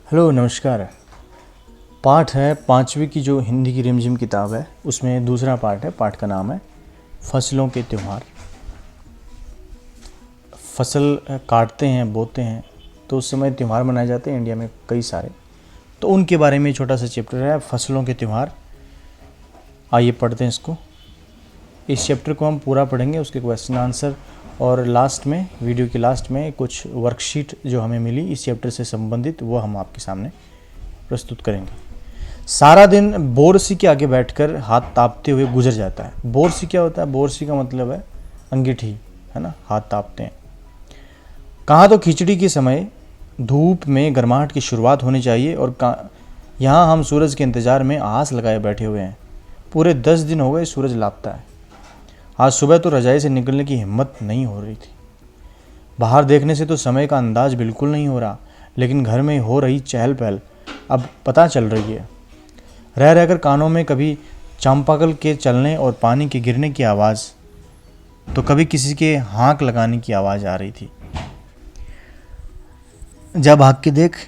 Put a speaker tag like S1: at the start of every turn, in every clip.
S1: Hello नमस्कार। पाठ है पाँचवीं की जो हिंदी की रिमझिम किताब है उसमें दूसरा पाठ है। पाठ का नाम है फसलों के त्यौहार। फसल काटते हैं, बोते हैं तो उस समय त्यौहार मनाए जाते हैं इंडिया में कई सारे। तो उनके बारे में छोटा सा चैप्टर है फसलों के त्यौहार। आइए पढ़ते हैं इसको। इस चैप्टर को हम पूरा पढ़ेंगे, उसके क्वेश्चन आंसर और लास्ट में, वीडियो के लास्ट में कुछ वर्कशीट जो हमें मिली इस चैप्टर से संबंधित वो हम आपके सामने प्रस्तुत करेंगे। सारा दिन बोरसी के आगे बैठकर हाथ तापते हुए गुजर जाता है। बोरसी क्या होता है? बोरसी का मतलब है अंगीठी, है ना, हाथ तापते हैं। कहाँ तो खिचड़ी के समय धूप में गर्माहट की शुरुआत होनी चाहिए और यहाँ हम सूरज के इंतज़ार में आस लगाए बैठे हुए हैं। पूरे 10 दिन हो गए सूरज लापता है। आज सुबह तो रजाई से निकलने की हिम्मत नहीं हो रही थी। बाहर देखने से तो समय का अंदाज बिल्कुल नहीं हो रहा, लेकिन घर में हो रही चहल पहल अब पता चल रही है। रह रहकर कानों में कभी चांपाकल के चलने और पानी के गिरने की आवाज़, तो कभी किसी के हाँक लगाने की आवाज़ आ रही थी। जब भाग के देख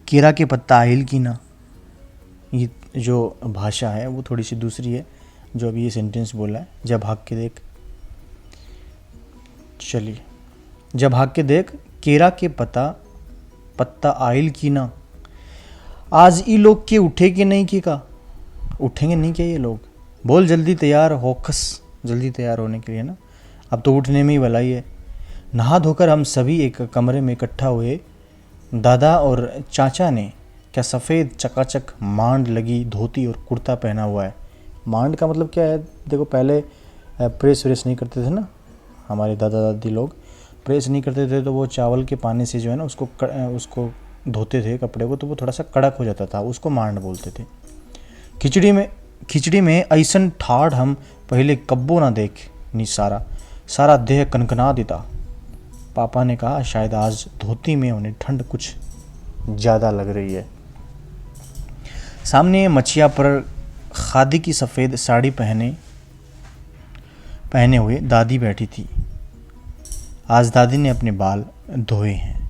S1: केरा के पत्ता आहिल की ना, ये जो भाषा है वो थोड़ी सी दूसरी है जो अभी ये सेंटेंस बोला है। जब भाग के देख, चलिए, जब भाग के देख केरा के पत्ता आइल की ना, आज ई लोग के उठे के नहीं की का, उठेंगे नहीं क्या ये लोग? बोल जल्दी तैयार हो, खस जल्दी तैयार होने के लिए ना, अब तो उठने में ही भलाई है। नहा धोकर हम सभी एक कमरे में इकट्ठा हुए। दादा और चाचा ने क्या सफ़ेद चकाचक मांड लगी धोती और कुर्ता पहना हुआ है। मांड का मतलब क्या है? देखो, पहले प्रेस व्रेस नहीं करते थे ना, हमारे दादा दादी लोग प्रेस नहीं करते थे तो वो चावल के पानी से जो है ना उसको धोते थे कपड़े को, तो वो थोड़ा सा कड़क हो जाता था, उसको मांड बोलते थे। खिचड़ी में ऐसन ठाड़ हम पहले कब्बो ना देख नी, सारा देह कनकना देता। पापा ने कहा शायद आज धोती में उन्हें ठंड कुछ ज़्यादा लग रही है। सामने मछिया पर खादी की सफ़ेद साड़ी पहने हुए दादी बैठी थी। आज दादी ने अपने बाल धोए हैं।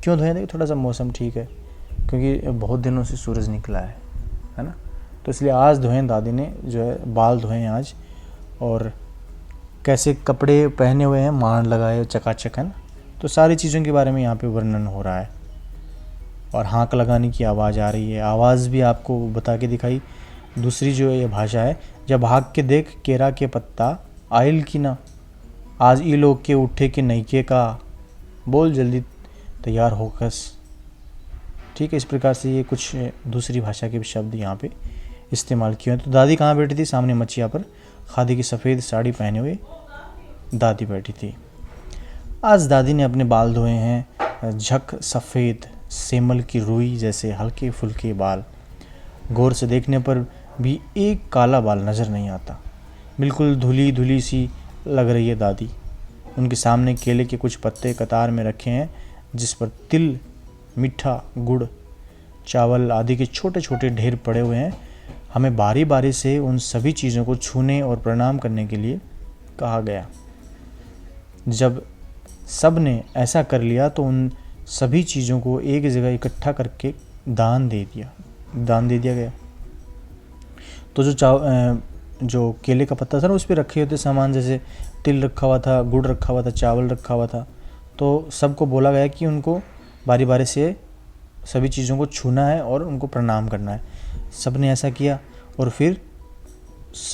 S1: क्यों धोए? देखिए, थोड़ा सा मौसम ठीक है क्योंकि बहुत दिनों से सूरज निकला है ना, तो इसलिए आज धोए दादी ने, जो है बाल धोए हैं आज। और कैसे कपड़े पहने हुए हैं, मांड लगाए, चकाचक, है ना। तो सारी चीज़ों के बारे में यहाँ पे वर्णन हो रहा है। और हाँक लगाने की आवाज़ आ रही है, आवाज़ भी आपको बता के दिखाई। दूसरी जो ये भाषा है, जब भाग के देख केरा के पत्ता आइल की ना, आज ई लोग के उठे के नईके का, बोल जल्दी तैयार हो कस। ठीक है, इस प्रकार से ये कुछ दूसरी भाषा के शब्द यहाँ पे इस्तेमाल किए हैं। तो दादी कहाँ बैठी थी? सामने मच्छिया पर खादी की सफ़ेद साड़ी पहने हुए दादी बैठी थी। आज दादी ने अपने बाल धोए हैं, झक सफ़ेद सेमल की रुई जैसे हल्के फुल्के बाल। गौर से देखने पर भी एक काला बाल नज़र नहीं आता। बिल्कुल धुली धुली सी लग रही है दादी। उनके सामने केले के कुछ पत्ते कतार में रखे हैं जिस पर तिल, मीठा गुड़, चावल आदि के छोटे छोटे ढेर पड़े हुए हैं। हमें बारी बारी से उन सभी चीज़ों को छूने और प्रणाम करने के लिए कहा गया। जब सब ने ऐसा कर लिया तो उन सभी चीज़ों को एक जगह इकट्ठा करके दान दे दिया गया। तो जो केले का पत्ता था ना, उस पर रखे होते सामान, जैसे तिल रखा हुआ था, गुड़ रखा हुआ था, चावल रखा हुआ था, तो सबको बोला गया कि उनको बारी बारी से सभी चीज़ों को छूना है और उनको प्रणाम करना है। सब ने ऐसा किया और फिर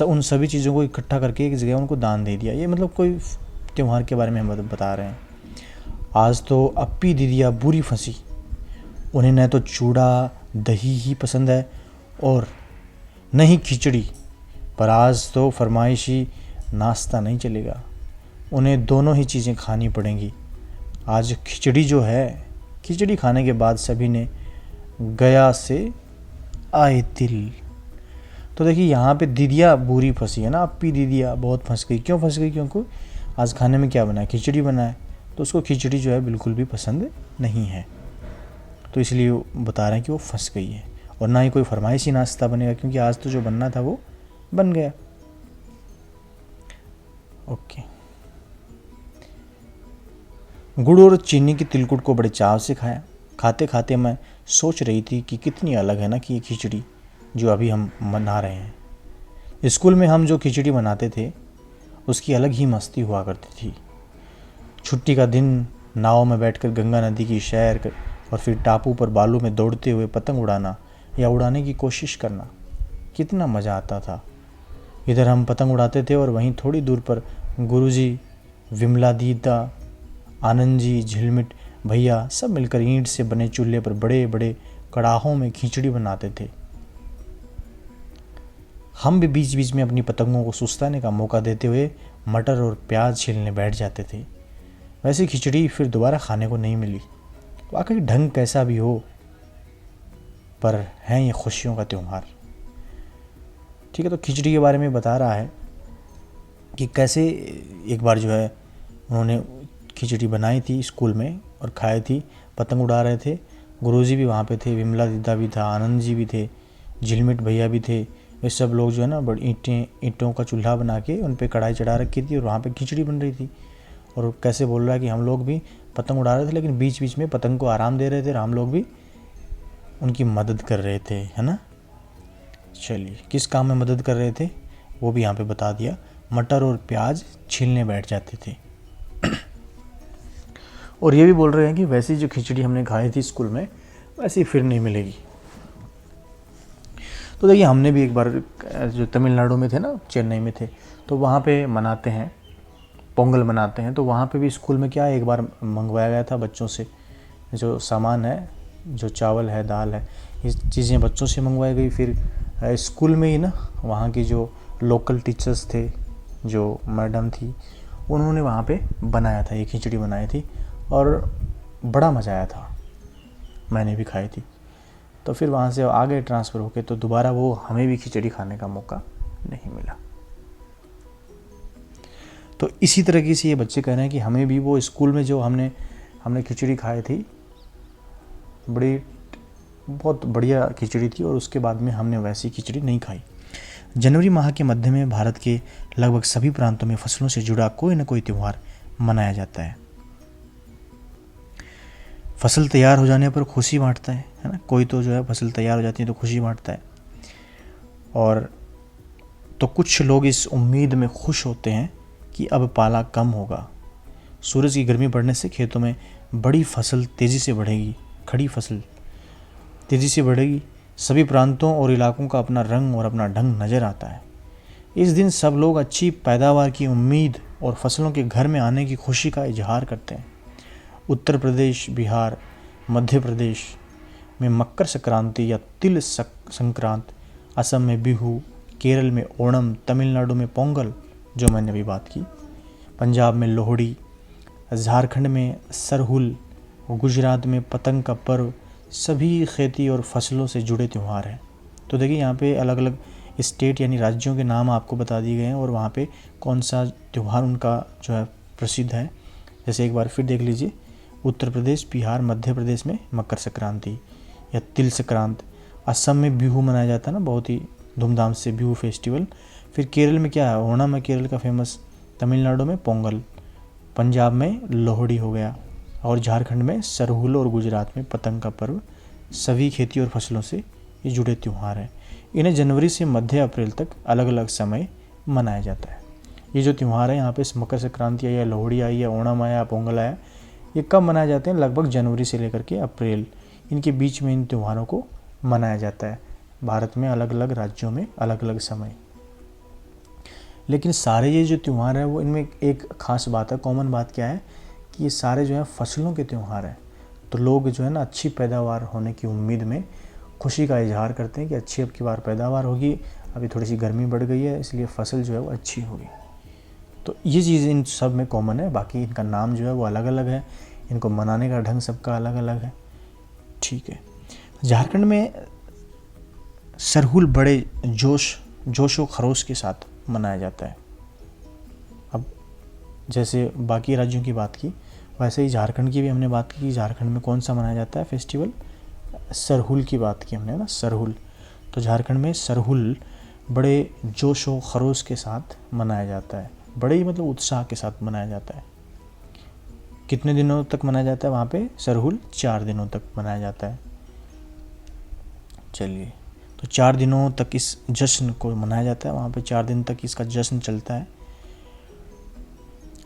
S1: उन सभी चीज़ों को इकट्ठा करके एक जगह उनको दान दे दिया। ये मतलब कोई त्यौहार के बारे में हम बता रहे हैं। आज तो अप्पी दीदिया बुरी फंसी, उन्हें न तो चूड़ा दही ही पसंद है और न ही खिचड़ी, पर आज तो फरमाइशी नाश्ता नहीं चलेगा, उन्हें दोनों ही चीज़ें खानी पड़ेंगी। आज खिचड़ी जो है, खिचड़ी खाने के बाद सभी ने गया से आए तिल। तो देखिए यहाँ पे दीदिया बुरी फंसी है ना, अप्पी दीदिया बहुत फंस गई। क्यों फंस गई? क्योंकि आज खाने में क्या बना है? खिचड़ी बना है, तो उसको खिचड़ी जो है बिल्कुल भी पसंद नहीं है, तो इसलिए बता रहे हैं कि वो फंस गई है। और ना ही कोई फरमाइशी नाश्ता बनेगा क्योंकि आज तो जो बनना था वो बन गया। ओके। गुड़ और चीनी की तिलकुट को बड़े चाव से खाया। खाते खाते मैं सोच रही थी कि कितनी अलग है ना कि ये खिचड़ी जो अभी हम बना रहे हैं। स्कूल में हम जो खिचड़ी बनाते थे उसकी अलग ही मस्ती हुआ करती थी। छुट्टी का दिन नाव में बैठकर गंगा नदी की सैर और फिर टापू पर बालू में दौड़ते हुए पतंग उड़ाना या उड़ाने की कोशिश करना, कितना मज़ा आता था। इधर हम पतंग उड़ाते थे और वहीं थोड़ी दूर पर गुरुजी, विमला दीदा, आनंद जी, झिलमिट भैया सब मिलकर ईंट से बने चूल्हे पर बड़े बड़े कड़ाहों में खिचड़ी बनाते थे। हम भी बीच बीच में अपनी पतंगों को सुस्ताने का मौका देते हुए मटर और प्याज छीलने बैठ जाते थे। वैसी खिचड़ी फिर दोबारा खाने को नहीं मिली। वाकई ढंग कैसा भी हो, पर है ये खुशियों का त्यौहार। ठीक है, तो खिचड़ी के बारे में बता रहा है कि कैसे एक बार जो है उन्होंने खिचड़ी बनाई थी स्कूल में और खाई थी, पतंग उड़ा रहे थे। गुरुजी भी वहाँ पे थे, विमला दीदा भी था, आनंद जी भी थे, झिलमिट भैया भी थे। ये सब लोग जो है ना बड़ी ईंटों का चूल्हा बना के उन पे कढ़ाई चढ़ा रखी थी और वहाँ पे खिचड़ी बन रही थी। और कैसे बोल रहा है कि हम लोग भी पतंग उड़ा रहे थे, लेकिन बीच बीच में पतंग को आराम दे रहे थे और हम लोग भी उनकी मदद कर रहे थे, है ना। चलिए, किस काम में मदद कर रहे थे वो भी यहाँ पे बता दिया। मटर और प्याज छीलने बैठ जाते थे। और ये भी बोल रहे हैं कि वैसी जो खिचड़ी हमने खाई थी स्कूल में वैसी फिर नहीं मिलेगी। तो देखिए, हमने भी एक बार जो तमिलनाडु में थे ना, चेन्नई में थे, तो वहाँ पे मनाते हैं, पोंगल मनाते हैं। तो वहाँ पे भी स्कूल में क्या है, एक बार मंगवाया गया था बच्चों से, जो सामान है, जो चावल है, दाल है, ये चीज़ें बच्चों से मंगवाई गई। फिर स्कूल में ही ना वहाँ की जो लोकल टीचर्स थे, जो मैडम थी, उन्होंने वहाँ पे बनाया था, ये खिचड़ी बनाई थी और बड़ा मज़ा आया था, मैंने भी खाई थी। तो फिर वहाँ से आगे ट्रांसफ़र होके तो दोबारा वो हमें भी खिचड़ी खाने का मौका नहीं मिला। तो इसी तरीके से ये बच्चे कह रहे हैं कि हमें भी वो स्कूल में जो हमने खिचड़ी खाई थी, बहुत बढ़िया खिचड़ी थी, और उसके बाद में हमने वैसी खिचड़ी नहीं खाई। जनवरी माह के मध्य में भारत के लगभग सभी प्रांतों में फसलों से जुड़ा कोई न कोई त्यौहार मनाया जाता है। फसल तैयार हो जाने पर खुशी बांटता है ना। कोई तो जो है फसल तैयार हो जाती है तो खुशी बांटता है। और तो कुछ लोग इस उम्मीद में खुश होते हैं कि अब पाला कम होगा, सूरज की गर्मी बढ़ने से खेतों में बड़ी फसल तेज़ी से बढ़ेगी, खड़ी फसल तेज़ी से बढ़ेगी। सभी प्रांतों और इलाकों का अपना रंग और अपना ढंग नज़र आता है। इस दिन सब लोग अच्छी पैदावार की उम्मीद और फसलों के घर में आने की खुशी का इजहार करते हैं। उत्तर प्रदेश, बिहार, मध्य प्रदेश में मकर संक्रांति या तिल संक्रांत, असम में बिहू, केरल में ओणम, तमिलनाडु में पोंगल जो मैंने अभी बात की, पंजाब में लोहड़ी, झारखंड में सरहुल, गुजरात में पतंग का पर्व, सभी खेती और फसलों से जुड़े त्यौहार हैं। तो देखिए, यहाँ पे अलग अलग स्टेट यानी राज्यों के नाम आपको बता दिए गए हैं और वहाँ पे कौन सा त्यौहार उनका जो है प्रसिद्ध है। जैसे एक बार फिर देख लीजिए, उत्तर प्रदेश, बिहार, मध्य प्रदेश में मकर संक्रांति या तिल संक्रांत, असम में बिहू मनाया जाता है ना, बहुत ही धूमधाम से बिहू फेस्टिवल। फिर केरल में क्या है, ओणम है केरल का फेमस, तमिलनाडु में पोंगल, पंजाब में लोहड़ी हो गया, और झारखंड में सरहुल, और गुजरात में पतंग का पर्व। सभी खेती और फसलों से ये जुड़े त्यौहार हैं। इन्हें जनवरी से मध्य अप्रैल तक अलग अलग समय मनाया जाता है। ये जो त्यौहार है यहाँ पे, मकर संक्रांति आई या लोहड़ी आई या ओणम आया, पोंगल आया, ये कब मनाए जाते हैं? लगभग जनवरी से लेकर के अप्रैल, इनके बीच में इन त्योहारों को मनाया जाता है। भारत में अलग अलग राज्यों में अलग अलग समय। लेकिन सारे ये जो त्यौहार है वो, इनमें एक खास बात है, कॉमन बात क्या है कि ये सारे जो है फसलों के त्यौहार हैं। तो लोग जो है ना अच्छी पैदावार होने की उम्मीद में खुशी का इजहार करते हैं कि अच्छी अब की बार पैदावार होगी, अभी थोड़ी सी गर्मी बढ़ गई है इसलिए फसल जो है वो अच्छी होगी। तो ये चीज़ इन सब में कॉमन है, बाकी इनका नाम जो है वो अलग अलग है, इनको मनाने का ढंग सबका अलग अलग है। ठीक है, झारखंड में सरहुल बड़े जोश व खरोश के साथ मनाया जाता है। अब जैसे बाकी राज्यों की बात की, वैसे ही झारखंड की भी हमने बात की कि झारखंड में कौन सा मनाया जाता है फेस्टिवल, सरहुल की बात की हमने ना, सरहुल। तो झारखंड में सरहुल बड़े जोश व खरोश के साथ मनाया जाता है, बड़े ही मतलब उत्साह के साथ मनाया जाता है। कितने दिनों तक मनाया जाता है वहाँ पे? सरहुल 4 दिनों तक मनाया जाता है। चलिए, तो 4 दिनों तक इस जश्न को मनाया जाता है, वहाँ पे 4 दिन तक इसका जश्न चलता है।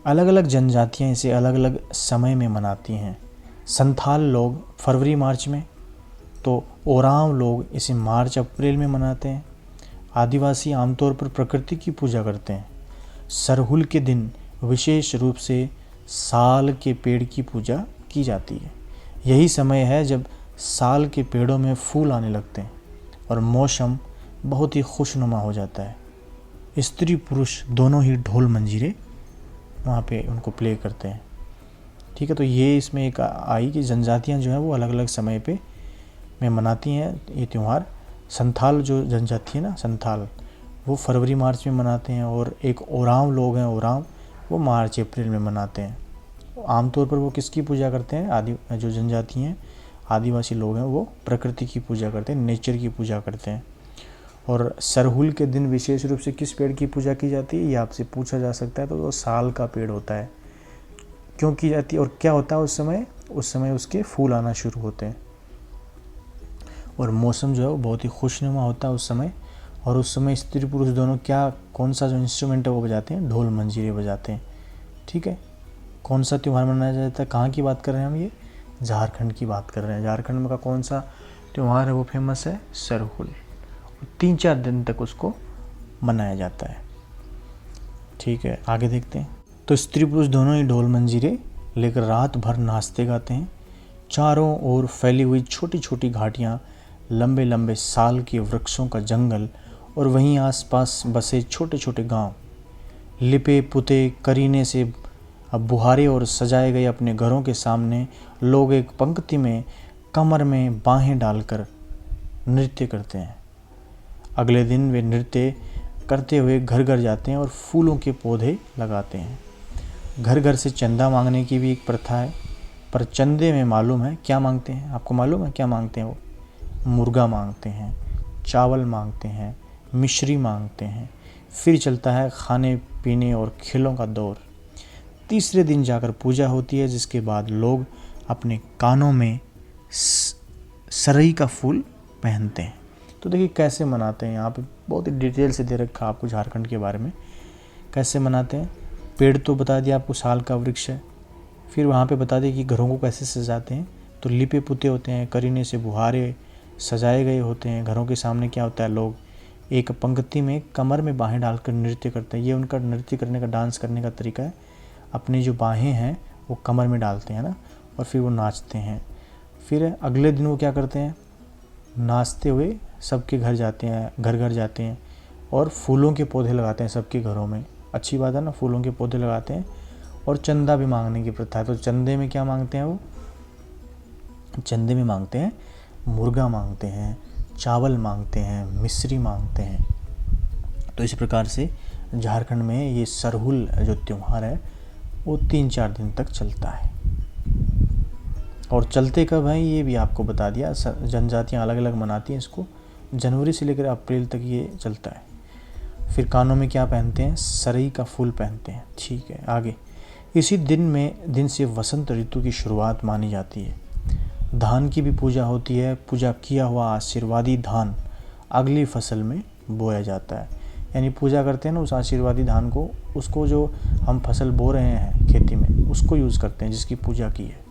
S1: अलग अलग जनजातियाँ इसे अलग अलग समय में मनाती हैं। संथाल लोग फरवरी मार्च में, तो ओरांव लोग इसे मार्च अप्रैल में मनाते हैं। आदिवासी आमतौर पर प्रकृति की पूजा करते हैं। सरहुल के दिन विशेष रूप से साल के पेड़ की पूजा की जाती है। यही समय है जब साल के पेड़ों में फूल आने लगते हैं और मौसम बहुत ही खुशनुमा हो जाता है। स्त्री पुरुष दोनों ही ढोल मंजीरे वहाँ पे उनको प्ले करते हैं। ठीक है, तो ये इसमें एक आई कि जनजातियाँ जो हैं वो अलग अलग समय पे में मनाती हैं ये त्यौहार। संथाल जो जनजाति है ना, संथाल, वो फरवरी मार्च में मनाते हैं, और एक ओरांव लोग हैं, ओरांव, वो मार्च अप्रैल में मनाते हैं। आमतौर पर वो किसकी पूजा करते हैं? जो जनजाति हैं, आदिवासी लोग हैं, वो प्रकृति की पूजा करते हैं, नेचर की पूजा करते हैं। और सरहुल के दिन विशेष रूप से किस पेड़ की पूजा की जाती है, ये आपसे पूछा जा सकता है। तो वो साल का पेड़ होता है। क्यों की जाती है और क्या होता है उस समय? उस समय उसके फूल आना शुरू होते हैं और मौसम जो है वो बहुत ही खुशनुमा होता है उस समय। और उस समय स्त्री पुरुष दोनों कौन सा जो इंस्ट्रूमेंट है वो बजाते हैं? ढोल मंजीरे बजाते हैं। ठीक है, कौन सा त्यौहार मनाया जाता है? कहाँ की बात कर रहे हैं हम? ये झारखंड की बात कर रहे हैं। झारखंड में का कौन सा त्यौहार है वो फेमस है? सरहुल। 3-4 दिन तक उसको मनाया जाता है। ठीक है, आगे देखते हैं। तो स्त्री पुरुष दोनों ही ढोल मंजीरे लेकर रात भर नाचते गाते हैं। चारों ओर फैली हुई छोटी छोटी घाटियाँ, लंबे लंबे साल के वृक्षों का जंगल और वहीं आसपास बसे छोटे छोटे गांव, लिपे पुते करीने से अब बुहारे और सजाए गए अपने घरों के सामने लोग एक पंक्ति में कमर में बाहें डालकर नृत्य करते हैं। अगले दिन वे नृत्य करते हुए घर घर जाते हैं और फूलों के पौधे लगाते हैं। घर घर से चंदा मांगने की भी एक प्रथा है, पर चंदे में मालूम है क्या मांगते हैं? आपको मालूम है क्या मांगते हैं वो? मुर्गा मांगते हैं, चावल मांगते हैं, मिश्री मांगते हैं। फिर चलता है खाने पीने और खेलों का दौर। तीसरे दिन जाकर पूजा होती है, जिसके बाद लोग अपने कानों में सरई का फूल पहनते हैं। तो देखिए कैसे मनाते हैं, यहाँ पे बहुत ही डिटेल से दे रखा आपको झारखंड के बारे में कैसे मनाते हैं। पेड़ तो बता दिया आपको, साल का वृक्ष है। फिर वहाँ पे बता दिया कि घरों को कैसे सजाते हैं। तो लिपे पुते होते हैं, करीने से बुहारे सजाए गए होते हैं। घरों के सामने क्या होता है? लोग एक पंक्ति में कमर में बाहें डालकर नृत्य करते हैं। ये उनका नृत्य करने का, डांस करने का तरीका है। अपनी जो बाहें हैं वो कमर में डालते हैं ना, और फिर वो नाचते हैं। फिर अगले दिन वो क्या करते हैं? नाचते हुए सबके घर जाते हैं, घर घर जाते हैं और फूलों के पौधे लगाते हैं सबके घरों में। अच्छी बात है ना, फूलों के पौधे लगाते हैं। और चंदा भी मांगने की प्रथा है। तो चंदे में क्या मांगते हैं वो? चंदे में मांगते हैं, मुर्गा मांगते हैं, चावल मांगते हैं, मिश्री मांगते हैं। तो इसी प्रकार से झारखंड में ये सरहुल जो त्यौहार है वो 3-4 दिन तक चलता है। और चलते कब है ये भी आपको बता दिया। जनजातियाँ अलग अलग मनाती हैं इसको। जनवरी से लेकर अप्रैल तक ये चलता है। फिर कानों में क्या पहनते हैं? सरई का फूल पहनते हैं। ठीक है, आगे। इसी दिन से वसंत ऋतु की शुरुआत मानी जाती है। धान की भी पूजा होती है। पूजा किया हुआ आशीर्वादी धान अगली फसल में बोया जाता है। यानी पूजा करते हैं ना उस आशीर्वादी धान को, उसको जो हम फसल बो रहे हैं खेती में, उसको यूज़ करते हैं जिसकी पूजा की है।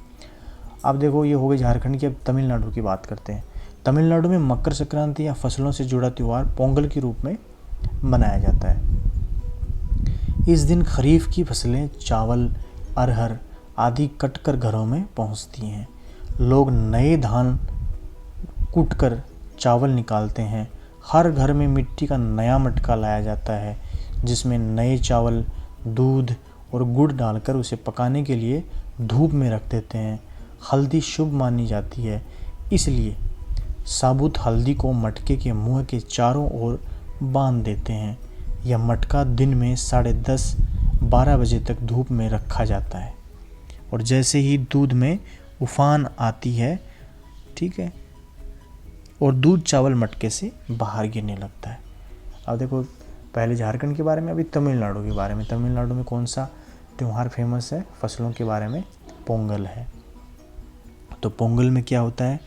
S1: अब देखो, ये हो गई झारखंड की। अब तमिलनाडु की बात करते हैं। तमिलनाडु में मकर संक्रांति या फसलों से जुड़ा त्यौहार पोंगल के रूप में मनाया जाता है। इस दिन खरीफ की फसलें चावल, अरहर आदि कटकर घरों में पहुंचती हैं। लोग नए धान कूटकर चावल निकालते हैं। हर घर में मिट्टी का नया मटका लाया जाता है, जिसमें नए चावल, दूध और गुड़ डालकर उसे पकाने के लिए धूप में रख देते हैं। हल्दी शुभ मानी जाती है, इसलिए साबुत हल्दी को मटके के मुंह के चारों ओर बांध देते हैं। यह मटका दिन में 10:30-12 बजे तक धूप में रखा जाता है, और जैसे ही दूध में उफान आती है, ठीक है, और दूध चावल मटके से बाहर गिरने लगता है। अब देखो, पहले झारखंड के बारे में, अभी तमिलनाडु के बारे में। तमिलनाडु में कौन सा त्यौहार फेमस है फसलों के बारे में? पोंगल है। तो पोंगल में क्या होता है,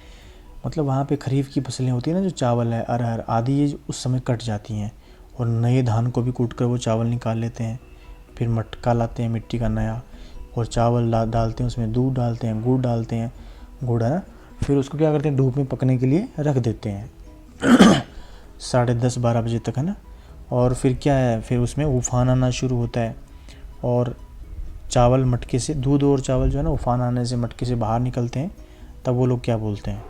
S1: मतलब वहाँ पे खरीफ की फसलें होती हैं ना, जो चावल है, अरहर आदि, ये उस समय कट जाती हैं और नए धान को भी कूट कर वो चावल निकाल लेते हैं। फिर मटका लाते हैं मिट्टी का नया और चावल डालते हैं, उसमें दूध डालते हैं, गुड़ डालते हैं, गुड़ है ना। फिर उसको क्या करते हैं, धूप में पकने के लिए रख देते हैं 10:30-12 बजे तक, है ना। और फिर क्या है, फिर उसमें उफान आना शुरू होता है और चावल मटके से, दूध और चावल जो है ना, उफान आने से मटके से बाहर निकलते हैं। तब वो लोग क्या बोलते हैं,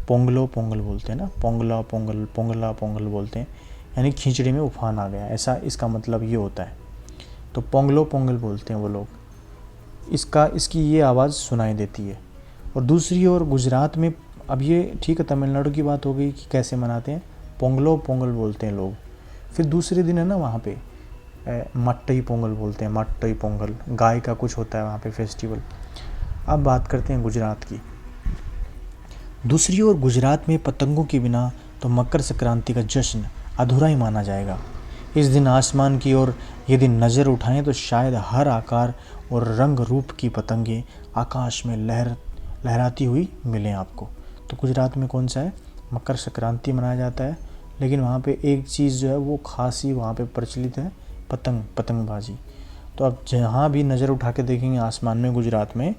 S1: पोंगलो पोंगल बोलते हैं ना, पोंगला पोंगल, पोंगला पोंगल बोलते हैं, यानी खिचड़ी में उफान आ गया, ऐसा इसका मतलब ये होता है। तो पोंगलो पोंगल बोलते हैं वो लोग, इसकी ये आवाज़ सुनाई देती है। और दूसरी ओर गुजरात में, अब ये ठीक है तमिलनाडु की बात हो गई कि कैसे मनाते हैं, पोंगलो पोंगल बोलते हैं लोग। फिर दूसरे दिन है ना वहाँ पे मट्टई पोंगल बोलते हैं, मट्टई पोंगल, गाय का कुछ होता है वहाँ पे फेस्टिवल। अब बात करते हैं गुजरात की। दूसरी ओर गुजरात में पतंगों के बिना तो मकर संक्रांति का जश्न अधूरा ही माना जाएगा। इस दिन आसमान की ओर यदि नज़र उठाएं तो शायद हर आकार और रंग रूप की पतंगें आकाश में लहराती हुई मिलें आपको। तो गुजरात में कौन सा है, मकर संक्रांति मनाया जाता है, लेकिन वहाँ पे एक चीज़ जो है वो खास ही वहाँ पे प्रचलित है, पतंगबाजी। तो अब जहाँ भी नज़र उठा के देखेंगे आसमान में गुजरात में,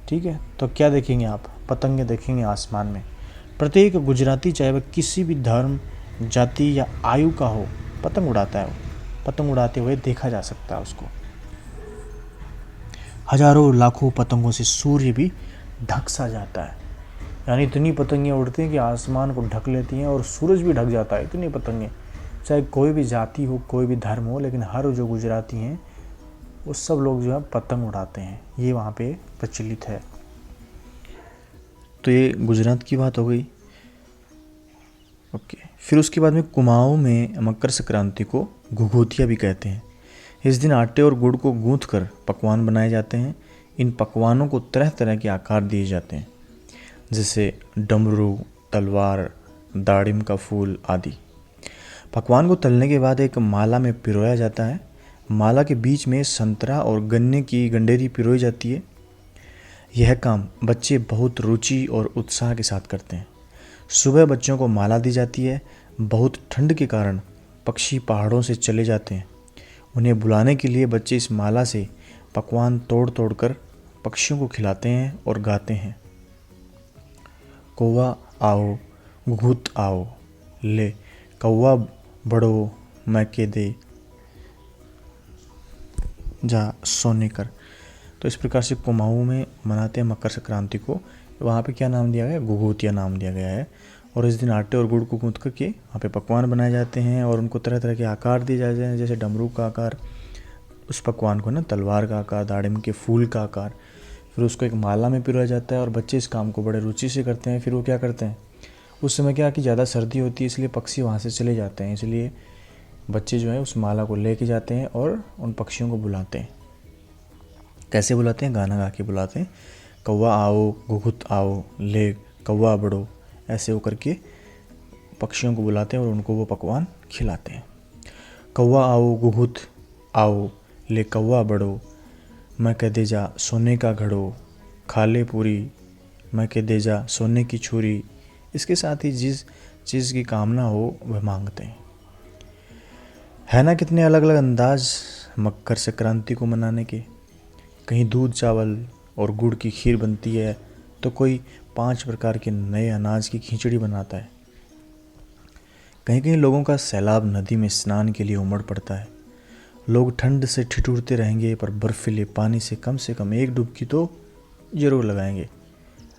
S1: ठीक है, तो क्या देखेंगे आप, पतंगे देखेंगे आसमान में। प्रत्येक गुजराती चाहे वह किसी भी धर्म, जाति या आयु का हो, पतंग उड़ाता है। वो पतंग उड़ाते हुए देखा जा सकता है उसको। हजारों लाखों पतंगों से सूर्य भी ढक सा जाता है, यानी इतनी पतंगें उड़ती हैं कि आसमान को ढक लेती हैं और सूरज भी ढक जाता है, इतनी पतंगें। चाहे कोई भी जाति हो, कोई भी धर्म हो, लेकिन हर जो गुजराती हैं वो सब लोग जो है पतंग उड़ाते हैं, ये वहाँ पे प्रचलित है। तो ये गुजरात की बात हो गई। ओके, फिर उसके बाद में कुमाऊं में मकर संक्रांति को घुघुतिया भी कहते हैं। इस दिन आटे और गुड़ को गूंथ कर पकवान बनाए जाते हैं। इन पकवानों को तरह तरह के आकार दिए जाते हैं, जैसे डमरू, तलवार, दाड़िम का फूल आदि। पकवान को तलने के बाद एक माला में पिरोया जाता है। माला के बीच में संतरा और गन्ने की गंडेरी पिरोई जाती है। यह काम बच्चे बहुत रुचि और उत्साह के साथ करते हैं। सुबह बच्चों को माला दी जाती है। बहुत ठंड के कारण पक्षी पहाड़ों से चले जाते हैं। उन्हें बुलाने के लिए बच्चे इस माला से पकवान तोड़ तोड़ कर पक्षियों को खिलाते हैं और गाते हैं, कौवा आओ घुघुत आओ, ले कौवा बड़ो मैके दे जा सोने कर। तो इस प्रकार से कुमाऊं में मनाते हैं मकर संक्रांति को। वहाँ पे क्या नाम दिया गया है, घुघुतिया नाम दिया गया है। और इस दिन आटे और गुड़ को गूंथ करके वहाँ पे पकवान बनाए जाते हैं और उनको तरह तरह के आकार दिए जाते हैं, जैसे डमरू का आकार, उस पकवान को ना तलवार का आकार, दाड़िम के फूल का आकार। फिर उसको एक माला में पिरोया जाता है और बच्चे इस काम को बड़े रुचि से करते हैं। फिर वो क्या करते हैं, उस समय क्या कि ज़्यादा सर्दी होती है, इसलिए पक्षी वहाँ से चले जाते हैं, इसलिए बच्चे जो है उस माला को लेके जाते हैं और उन पक्षियों को बुलाते हैं। कैसे बुलाते हैं, गाना गा के बुलाते हैं, कौवा आओ घुघुत आओ, ले कौवा बड़ो, ऐसे हो करके पक्षियों को बुलाते हैं और उनको वो पकवान खिलाते हैं। कौवा आओ घुघुत आओ, ले कौवा बड़ो, मैं कह दे जा सोने का घड़ो, खा ले पूरी, मैं कह दे जा सोने की छुरी। इसके साथ ही जिस चीज़ की कामना हो वह मांगते हैं। है ना कितने अलग अलग अंदाज मकर संक्रांति को मनाने के। कहीं दूध चावल और गुड़ की खीर बनती है, तो कोई 5 प्रकार के नए अनाज की खिचड़ी बनाता है। कहीं कहीं लोगों का सैलाब नदी में स्नान के लिए उमड़ पड़ता है। लोग ठंड से ठिठुरते रहेंगे, पर बर्फीले पानी से कम एक डुबकी तो ज़रूर लगाएंगे।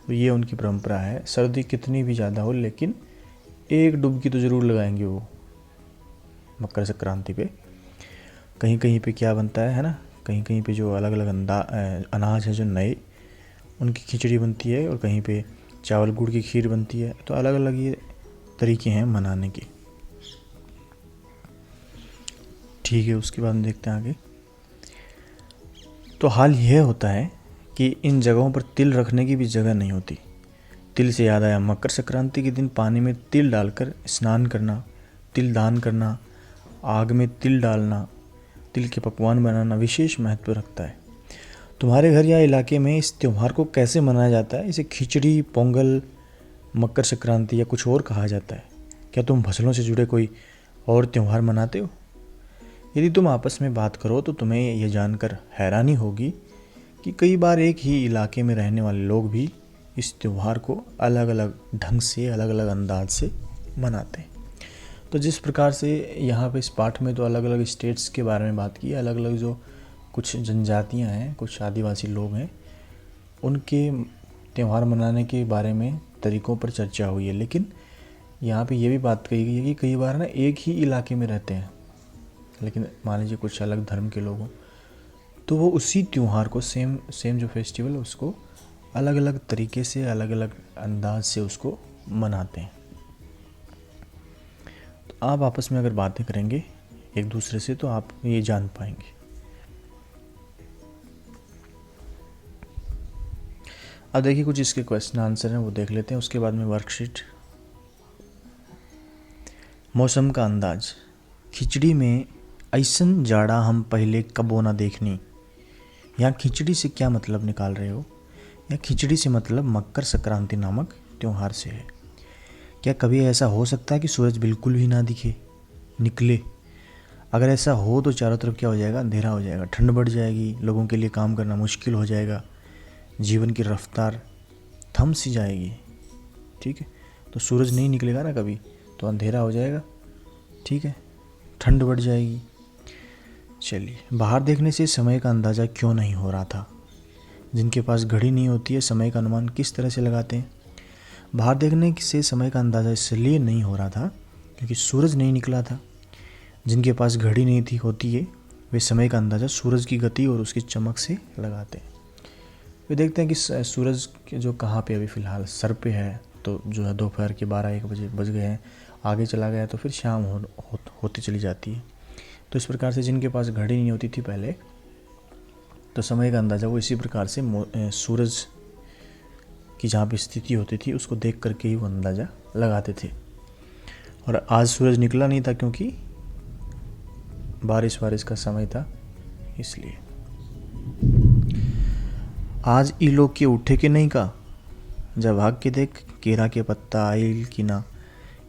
S1: तो ये उनकी परंपरा है, सर्दी कितनी भी ज़्यादा हो लेकिन एक डुबकी तो ज़रूर लगाएंगे वो मकर संक्रांति पे। कहीं कहीं पे क्या बनता है ना, कहीं कहीं पे जो अलग अलग अनाज है जो नए, उनकी खिचड़ी बनती है, और कहीं पे चावल गुड़ की खीर बनती है। तो अलग अलग ये तरीके हैं मनाने के। ठीक है, उसके बाद हम देखते हैं आगे। तो हाल यह होता है कि इन जगहों पर तिल रखने की भी जगह नहीं होती। तिल से याद आया, मकर संक्रांति के दिन पानी में तिल डालकर स्नान करना, तिल दान करना, आग में तिल डालना, तिल के पकवान बनाना विशेष महत्व रखता है। तुम्हारे घर या इलाके में इस त्यौहार को कैसे मनाया जाता है? इसे खिचड़ी, पोंगल, मकर संक्रांति या कुछ और कहा जाता है? क्या तुम फसलों से जुड़े कोई और त्यौहार मनाते हो? यदि तुम आपस में बात करो तो तुम्हें यह जानकर हैरानी होगी कि कई बार एक ही इलाके में रहने वाले लोग भी इस त्यौहार को अलग अलग ढंग से, अलग अलग अंदाज से मनाते हैं। तो जिस प्रकार से यहाँ पे इस पाठ में तो अलग अलग स्टेट्स के बारे में बात की है, अलग अलग जो कुछ जनजातियाँ हैं, कुछ आदिवासी लोग हैं, उनके त्यौहार मनाने के बारे में तरीक़ों पर चर्चा हुई है। लेकिन यहाँ पे ये भी बात कही गई है कि कई बार ना एक ही इलाके में रहते हैं, लेकिन मान लीजिए कुछ अलग धर्म के लोग हों, तो वो उसी त्यौहार को सेम जो फेस्टिवल उसको अलग अलग तरीके से, अलग अलग अंदाज से उसको मनाते हैं। तो आप आपस में अगर बातें करेंगे एक दूसरे से तो आप ये जान पाएंगे। अब देखिए कुछ इसके क्वेश्चन आंसर हैं, वो देख लेते हैं, उसके बाद में वर्कशीट। मौसम का अंदाज। खिचड़ी में ऐसन जाड़ा हम पहले कबो ना देखनी। यहाँ खिचड़ी से क्या मतलब निकाल रहे हो? या खिचड़ी से मतलब मकर संक्रांति नामक त्यौहार से है। क्या कभी ऐसा हो सकता है कि सूरज बिल्कुल भी ना निकले? अगर ऐसा हो तो चारों तरफ क्या हो जाएगा? अंधेरा हो जाएगा, ठंड बढ़ जाएगी, लोगों के लिए काम करना मुश्किल हो जाएगा, जीवन की रफ्तार थम सी जाएगी। ठीक है, तो सूरज नहीं निकलेगा ना कभी, तो अंधेरा हो जाएगा, ठीक है, ठंड बढ़ जाएगी। चलिए, बाहर देखने से समय का अंदाज़ा क्यों नहीं हो रहा था? जिनके पास घड़ी नहीं होती है समय का अनुमान किस तरह से लगाते हैं? बाहर देखने से समय का अंदाज़ा इसलिए नहीं हो रहा था क्योंकि सूरज नहीं निकला था। जिनके पास घड़ी नहीं होती है वे समय का अंदाज़ा सूरज की गति और उसकी चमक से लगाते हैं। वे देखते हैं कि सूरज के जो कहाँ पे अभी फ़िलहाल सर पे है, तो जो है दोपहर के 12-1 बजे बज गए हैं, आगे चला गया तो फिर शाम होती चली जाती है। तो इस प्रकार से जिनके पास घड़ी नहीं होती थी पहले, तो समय का अंदाज़ा वो इसी प्रकार से सूरज की जहाँ पे स्थिति होती थी उसको देख करके ही वो अंदाज़ा लगाते थे। और आज सूरज निकला नहीं था क्योंकि बारिश का समय था, इसलिए। आज ई लोग के उठे के नहीं का, जब भाग के देख केरा के पत्ता आइल की ना।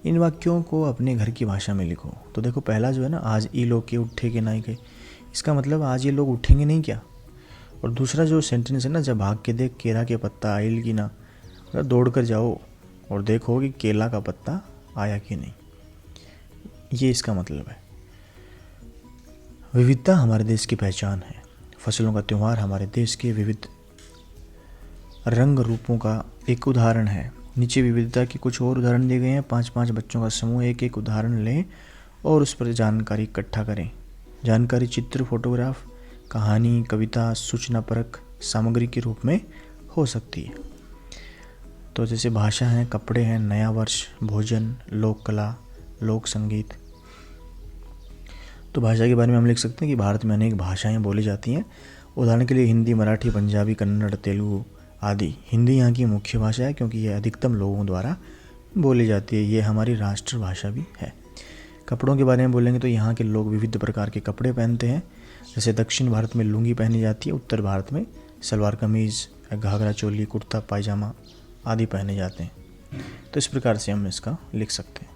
S1: इन वाक्यों को अपने घर की भाषा में लिखो। तो देखो पहला जो है ना, आज ई लोग के उठे के नहीं के, इसका मतलब आज ये लोग उठेंगे नहीं क्या? और दूसरा जो सेंटेंस है ना, जब भाग के देख केरा के पत्ता आइल की ना, मतलब दौड़ कर जाओ और देखो कि केला का पत्ता आया कि नहीं, ये इसका मतलब है। विविधता हमारे देश की पहचान है। फसलों का त्यौहार हमारे देश के विविध रंग रूपों का एक उदाहरण है। नीचे विविधता के कुछ और उदाहरण दिए गए हैं। 5-5 बच्चों का समूह एक एक उदाहरण लें और उस पर जानकारी इकट्ठा करें। जानकारी चित्र, फोटोग्राफ, कहानी, कविता, सूचना परक सामग्री के रूप में हो सकती है। तो जैसे भाषा है, कपड़े हैं, नया वर्ष, भोजन, लोक कला, लोक संगीत। तो भाषा के बारे में हम लिख सकते हैं कि भारत में अनेक भाषाएं बोली जाती हैं। उदाहरण के लिए हिंदी, मराठी, पंजाबी, कन्नड़, तेलुगु आदि। हिंदी यहाँ की मुख्य भाषा है क्योंकि यह अधिकतम लोगों द्वारा बोली जाती है। ये हमारी राष्ट्रभाषा भी है। कपड़ों के बारे में बोलेंगे तो यहाँ के लोग विविध प्रकार के कपड़े पहनते हैं। जैसे दक्षिण भारत में लुंगी पहनी जाती है, उत्तर भारत में सलवार कमीज़, घाघरा चोली, कुर्ता पायजामा आदि पहने जाते हैं। तो इस प्रकार से हम इसका लिख सकते हैं।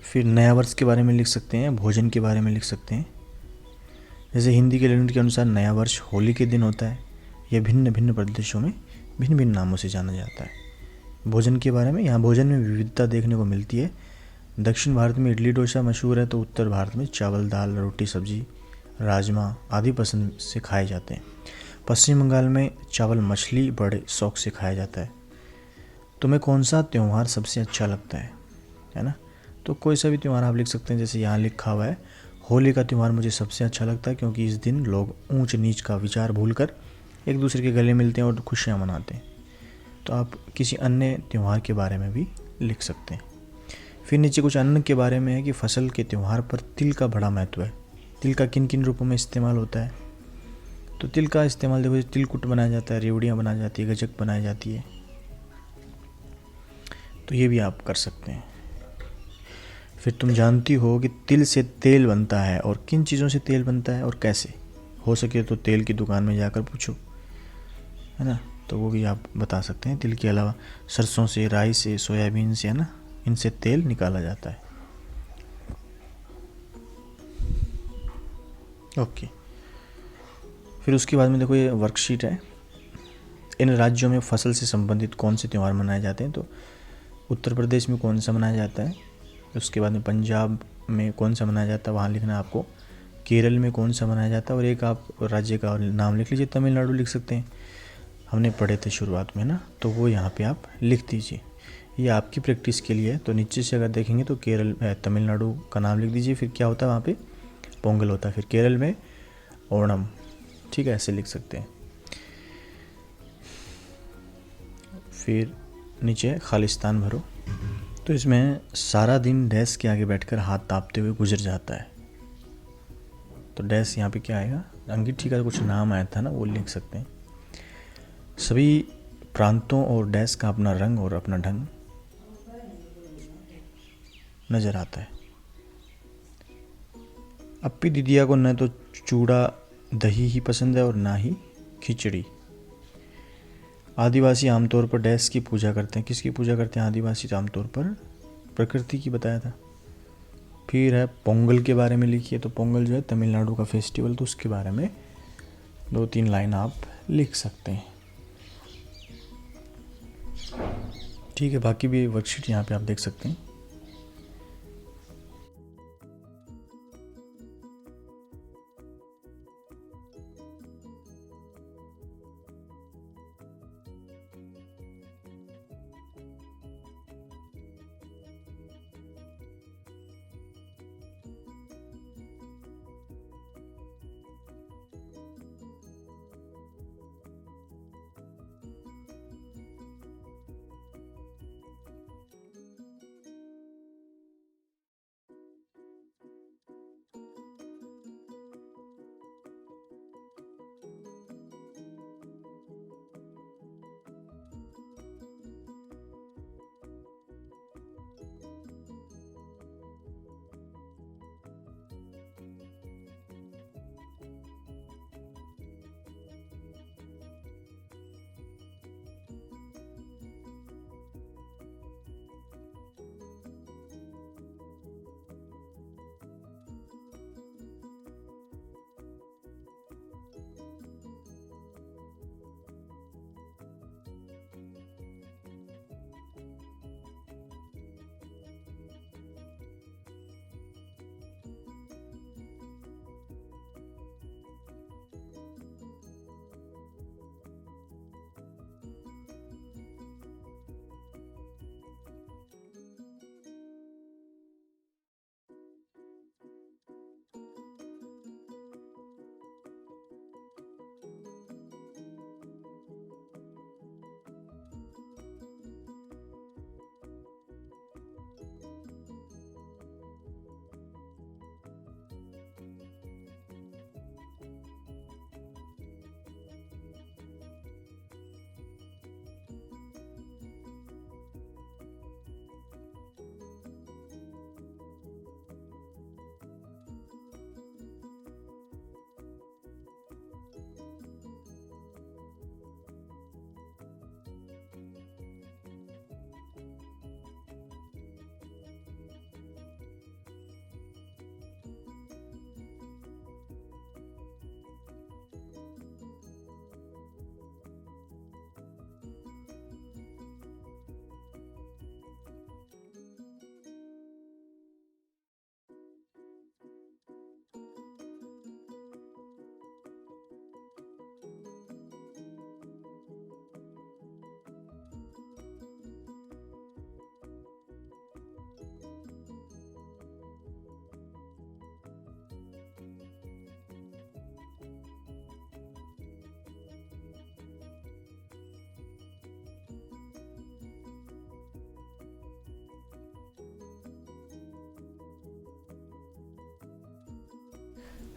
S1: फिर नया वर्ष के बारे में लिख सकते हैं, भोजन के बारे में लिख सकते हैं। जैसे हिंदी कैलेंडर के अनुसार नया वर्ष होली के दिन होता है। यह भिन्न भिन्न प्रदेशों में भिन्न भिन्न नामों से जाना जाता है। भोजन के बारे में, यहाँ भोजन में विविधता देखने को मिलती है। दक्षिण भारत में इडली डोसा मशहूर है, तो उत्तर भारत में चावल, दाल, रोटी, सब्जी, राजमा आदि पसंद से खाए जाते हैं। पश्चिम बंगाल में चावल मछली बड़े शौक से खाया जाता है। तुम्हें कौन सा त्यौहार सबसे अच्छा लगता है ना? तो कोई सा भी त्यौहार आप लिख सकते हैं। जैसे यहाँ लिखा हुआ है, होली का त्यौहार मुझे सबसे अच्छा लगता है क्योंकि इस दिन लोग ऊंच नीच का विचार भूलकर एक दूसरे के गले मिलते हैं और खुशियाँ मनाते हैं। तो आप किसी अन्य त्यौहार के बारे में भी लिख सकते हैं। फिर नीचे कुछ अन्न के बारे में है कि फसल के त्यौहार पर तिल का बड़ा महत्व है। तिल का किन किन रूपों में इस्तेमाल होता है? तो तिल का इस्तेमाल देखो, तिलकुट बनाया जाता है, रेवड़ियाँ बनाई जाती है, गजक बनाई जाती है। तो ये भी आप कर सकते हैं। फिर तुम जानती हो कि तिल से तेल बनता है और किन चीज़ों से तेल बनता है और कैसे? हो सके तो तेल की दुकान में जाकर पूछो, है ना, तो वो भी आप बता सकते हैं। तिल के अलावा सरसों से, राई से, सोयाबीन से, है ना, इनसे तेल निकाला जाता है। ओके, फिर उसके बाद में देखो ये वर्कशीट है। इन राज्यों में फसल से संबंधित कौन से त्यौहार मनाए जाते हैं, तो उत्तर प्रदेश में कौन सा मनाया जाता है, उसके बाद में पंजाब में कौन सा मनाया जाता है, वहाँ लिखना है आपको। केरल में कौन सा मनाया जाता है, और एक आप राज्य का नाम लिख लीजिए, तमिलनाडु लिख सकते हैं, हमने पढ़े थे शुरुआत में ना, तो वो यहाँ पे आप लिख दीजिए। ये आपकी प्रैक्टिस के लिए है। तो नीचे से अगर देखेंगे तो केरल तमिलनाडु का नाम लिख दीजिए, फिर क्या होता है वहाँ पे पोंगल होता है, फिर केरल में ओणम, ठीक है, ऐसे लिख सकते हैं। फिर नीचे खालिस्तान भरो। तो इसमें सारा दिन डैश के आगे बैठकर हाथ तापते हुए गुजर जाता है, तो डैश यहाँ पे क्या आएगा, अंगीठी का कुछ नाम आया था ना, वो लिख सकते हैं। सभी प्रांतों और डैश का अपना रंग और अपना ढंग नज़र आता है। अप्पी दीदिया को न तो चूड़ा दही ही पसंद है और ना ही खिचड़ी। आदिवासी आमतौर पर डैश की पूजा करते हैं, किसकी पूजा करते हैं आदिवासी आमतौर पर, प्रकृति की बताया था। फिर है पोंगल के बारे में लिखिए, तो पोंगल जो है तमिलनाडु का फेस्टिवल, तो उसके बारे में 2-3 लाइन आप लिख सकते हैं। ठीक है, बाकी भी वर्कशीट यहाँ पे आप देख सकते हैं।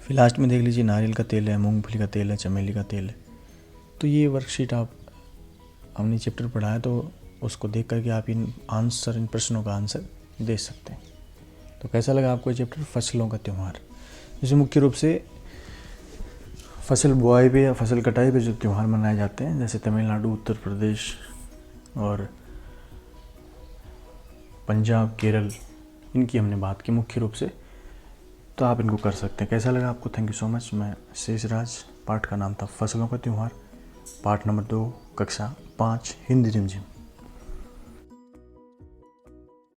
S1: फिर लास्ट में देख लीजिए, नारियल का तेल है, मूंगफली का तेल है, चमेली का तेल है। तो ये वर्कशीट आप, हमने चैप्टर पढ़ा है, तो उसको देख करके आप इन प्रश्नों का आंसर दे सकते हैं। तो कैसा लगा आपको ये चैप्टर, फसलों का त्यौहार, जिसमें मुख्य रूप से फसल बुआई पे या फसल कटाई पे जो त्यौहार मनाए जाते हैं, जैसे तमिलनाडु, उत्तर प्रदेश और पंजाब, केरल, इनकी हमने बात की मुख्य रूप से, तो आप इनको कर सकते हैं। कैसा लगा आपको? Thank you so much. मैं शेषराज। पाठ का नाम था फसलों का त्यौहार, पाठ नंबर 2, कक्षा 5, हिंदी रिमझिम।